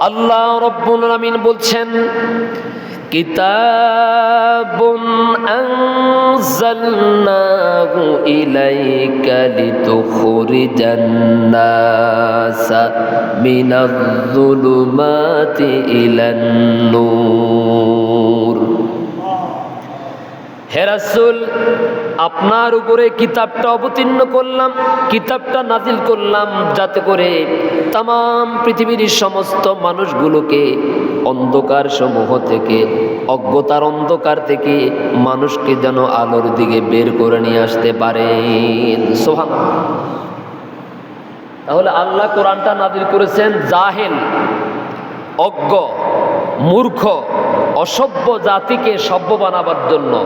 আল্লাহ রাব্বুল আলামিন বলছেন, কিতাবুন আনজালনাহু ইলাইকা লিতুখরিজান নাসা মিনাজ-যুলুমাতি ইলান নূর। হে রাসূল, আপনার উপরে কিতাবটা অবতীর্ণ করলাম, কিতাবটা নাজিল করলাম যাতে করে তামাম পৃথিবীর সমস্ত মানুষগুলোকে অন্ধকার সমূহ থেকে, অজ্ঞতার অন্ধকার থেকে মানুষকে যেন আলোর দিকে বের করে নিয়ে আসতে পারেন। সুবহানাল্লাহ। তাহলে আল্লাহ কোরআনটা নাজিল করেছেন জাহেল, অজ্ঞ, মূর্খ, অসভ্য জাতিকে সভ্য বানাবার জন্য,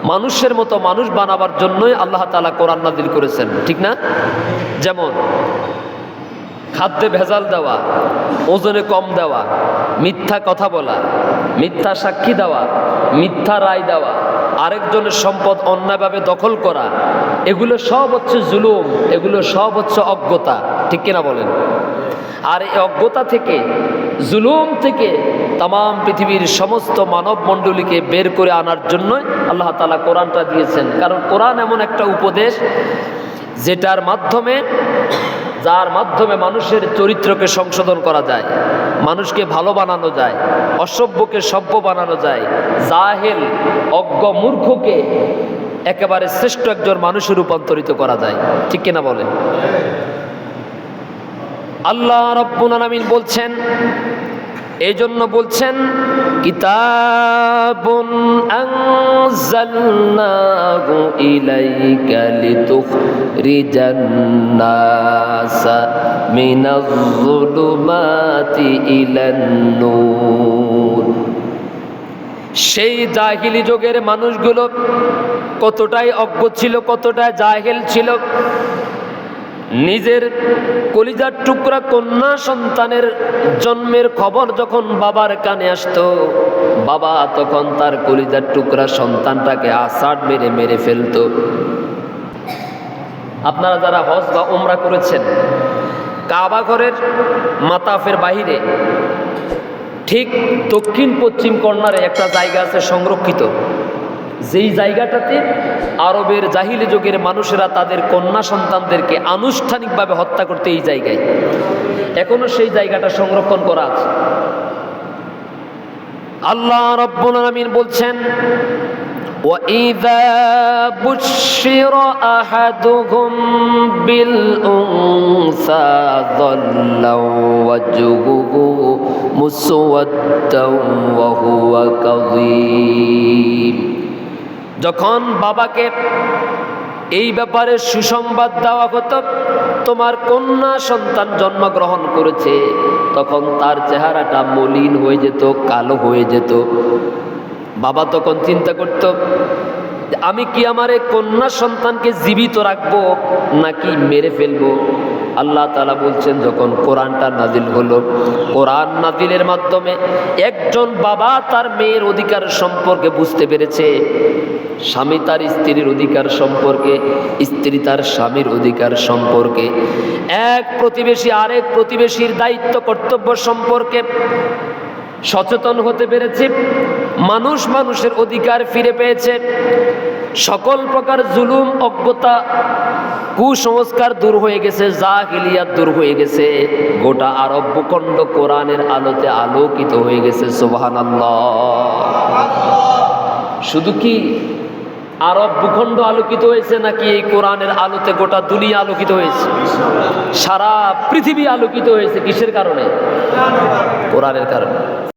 মানুষের মতো মানুষ বানাবার জন্যই আল্লাহ তাআলা কোরআন নাজিল করেছেন, ঠিক না? যেমন খাদ্যে ভেজাল দেওয়া, ওজনে কম দেওয়া, মিথ্যা কথা বলা, মিথ্যা সাক্ষী দেওয়া, মিথ্যা রায় দেওয়া, আরেকজনের সম্পদ অন্যায়ভাবে দখল করা, এগুলো সব হচ্ছে জুলুম, এগুলো সব হচ্ছে অজ্ঞতা, ঠিক কিনা বলেন? আর এই অজ্ঞতা থেকে, জুলুম থেকে তামাম পৃথিবীর সমস্ত মানব মণ্ডলীকে বের করে আনার জন্যই আল্লাহ তাআলা কোরআনটা দিয়েছেন। কারণ কোরআন এমন একটা উপদেশ যার মাধ্যমে মানুষের চরিত্রকে সংশোধন করা যায়, মানুষকে ভালো বানানো যায়, অসভ্যকে সভ্য বানানো যায়, জাহেল অজ্ঞ মূর্খকে একেবারে শ্রেষ্ঠ একজন মানুষে রূপান্তরিত করা যায়, ঠিক কিনা বলেন? আল্লাহ রাব্বুল আলামিন বলছেন, এই জন্য বলছেন, কিতাবুন আনজালনাহু ইলাইকা লিতুখরিজান নাসা মিনাজ-যুলুমাতি ইলান নূর। সেই জাহিলি যুগের মানুষগুলো কতটাই অজ্ঞ ছিল, কতটাই জাহেল ছিল। নিজের কলিজার টুকরা কন্যা সন্তানের জন্মের খবর যখন বাবার কানে আসতো, বাবা তখন তার কলিজার টুকরা সন্তানটাকে আছাড় মেরে মেরে ফেলতো। আপনারা যারা হজ বা উমরা করেছেন, কাবা ঘরের মাতাফের বাহিরে ঠিক দক্ষিণ পশ্চিম কর্নারে একটা জায়গা আছে সংরক্ষিত, যেই জায়গাটাতে আরবের জাহিলি যুগের মানুষেরা তাদের কন্যা সন্তানদেরকে আনুষ্ঠানিকভাবে হত্যা করতে, এই জায়গায় এখনো সেই জায়গাটা সংরক্ষণ করা আছে। আল্লাহ রাব্বুল আলামিন বলছেন, وَإِذَا بُشِّرَ أَحَدُهُم بِالْأُنثَى ظَلَّ وَجْهُهُ مُسْوَدًّا وَهُوَ كَظِيمٌ। যখন বাবাকে এই ব্যাপারে সুসংবাদ দেওয়া হতো, তোমার কন্যা সন্তান জন্মগ্রহণ করেছে, তখন তার চেহারাটা মলিন হয়ে যেত, কালো হয়ে যেত। বাবা তখন চিন্তা করত, আমি কি আমার এই কন্যা সন্তানকে জীবিত রাখবো নাকি মেরে ফেলবো? আল্লাহ তাআলা বলছেন, যখন কোরআনটা নাজিল হলো, কোরআন নাজিলের মাধ্যমে একজন বাবা তার মেয়ের অধিকার সম্পর্কে বুঝতে পেরেছে, স্বামী তার স্ত্রীর অধিকার সম্পর্কে, স্ত্রী তার স্বামীর অধিকার সম্পর্কে, এক প্রতিবেশী আরেক প্রতিবেশীর দায়িত্ব কর্তব্য সম্পর্কে সচেতন হতে পেরেছে। মানুষ মানুষের অধিকার ফিরে পেয়েছে। সকল প্রকার জুলুম, অজ্ঞতা, কুসংস্কার দূর হয়ে গেছে, জাহিলিয়াত দূর হয়ে গেছে। গোটা আরব ভূখণ্ড কোরআনের আলোতে আলোকিত হয়ে গেছে। সুবহানাল্লাহ। শুধু কি আরব ভূখণ্ড আলোকিত হয়েছে, নাকি এই কোরআনের আলোতে গোটা দুনিয়া আলোকিত হয়েছে? সারা পৃথিবী আলোকিত হয়েছে। কিসের কারণে? কোরআনের কারণে।